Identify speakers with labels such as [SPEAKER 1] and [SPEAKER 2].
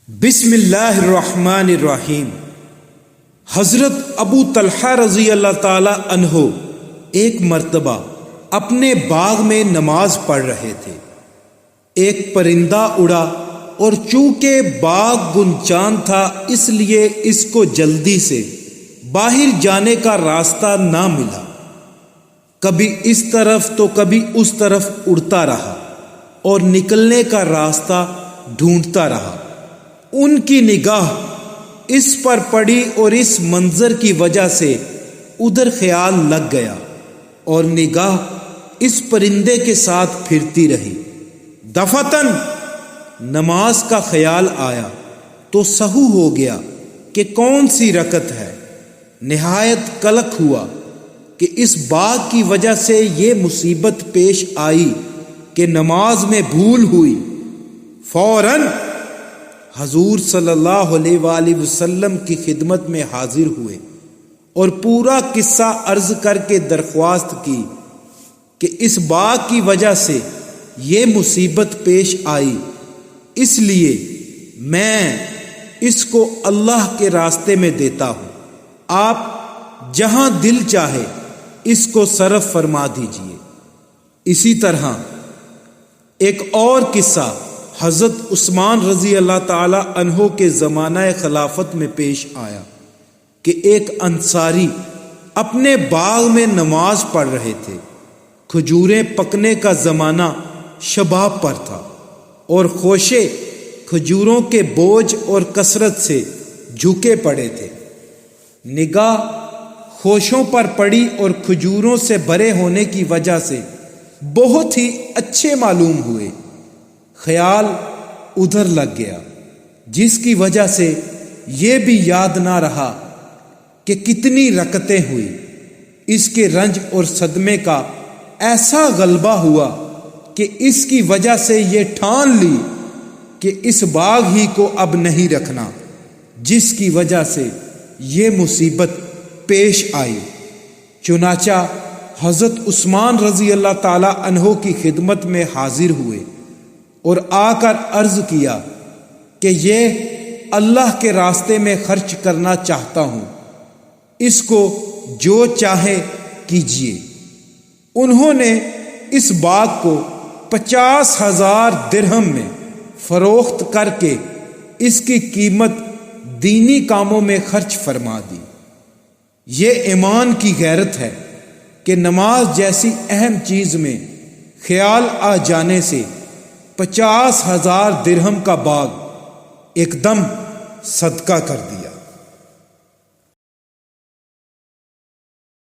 [SPEAKER 1] بسم اللہ الرحمن الرحیم۔ حضرت ابو طلحہ رضی اللہ تعالی عنہ ایک مرتبہ اپنے باغ میں نماز پڑھ رہے تھے۔ ایک پرندہ اڑا اور چونکہ باغ گنچان تھا اس لیے اس کو جلدی سے باہر جانے کا راستہ نہ ملا۔ کبھی اس طرف تو کبھی اس طرف اڑتا رہا اور نکلنے کا راستہ ڈھونڈتا رہا۔ ان کی نگاہ اس پر پڑی اور اس منظر کی وجہ سے ادھر خیال لگ گیا اور نگاہ اس پرندے کے ساتھ پھرتی رہی۔ دفتن نماز کا خیال آیا تو سہو ہو گیا کہ کون سی رکعت ہے۔ نہایت قلق ہوا کہ اس باغ کی وجہ سے یہ مصیبت پیش آئی کہ نماز میں بھول ہوئی۔ فوراً حضور صلی اللہ علیہ وآلہ وسلم کی خدمت میں حاضر ہوئے اور پورا قصہ عرض کر کے درخواست کی کہ اس باغ کی وجہ سے یہ مصیبت پیش آئی، اس لیے میں اس کو اللہ کے راستے میں دیتا ہوں، آپ جہاں دل چاہے اس کو صرف فرما دیجیے۔ اسی طرح ایک اور قصہ حضرت عثمان رضی اللہ تعالی عنہ کے زمانہ خلافت میں پیش آیا کہ ایک انصاری اپنے باغ میں نماز پڑھ رہے تھے۔ کھجوریں پکنے کا زمانہ شباب پر تھا اور خوشے کھجوروں کے بوجھ اور کثرت سے جھکے پڑے تھے۔ نگاہ خوشوں پر پڑی اور کھجوروں سے بھرے ہونے کی وجہ سے بہت ہی اچھے معلوم ہوئے۔ خیال ادھر لگ گیا، جس کی وجہ سے یہ بھی یاد نہ رہا کہ کتنی رکعتیں ہوئی۔ اس کے رنج اور صدمے کا ایسا غلبہ ہوا کہ اس کی وجہ سے یہ ٹھان لی کہ اس باغ ہی کو اب نہیں رکھنا، جس کی وجہ سے یہ مصیبت پیش آئی۔ چنانچہ حضرت عثمان رضی اللہ تعالی عنہ کی خدمت میں حاضر ہوئے اور آ کر عرض کیا کہ یہ اللہ کے راستے میں خرچ کرنا چاہتا ہوں، اس کو جو چاہے کیجیے۔ انہوں نے اس باغ کو 50,000 درہم میں فروخت کر کے اس کی قیمت دینی کاموں میں خرچ فرما دی۔ یہ ایمان کی غیرت ہے کہ نماز جیسی اہم چیز میں خیال آ جانے سے 50,000 درہم کا باغ ایک دم صدقہ کر دیا۔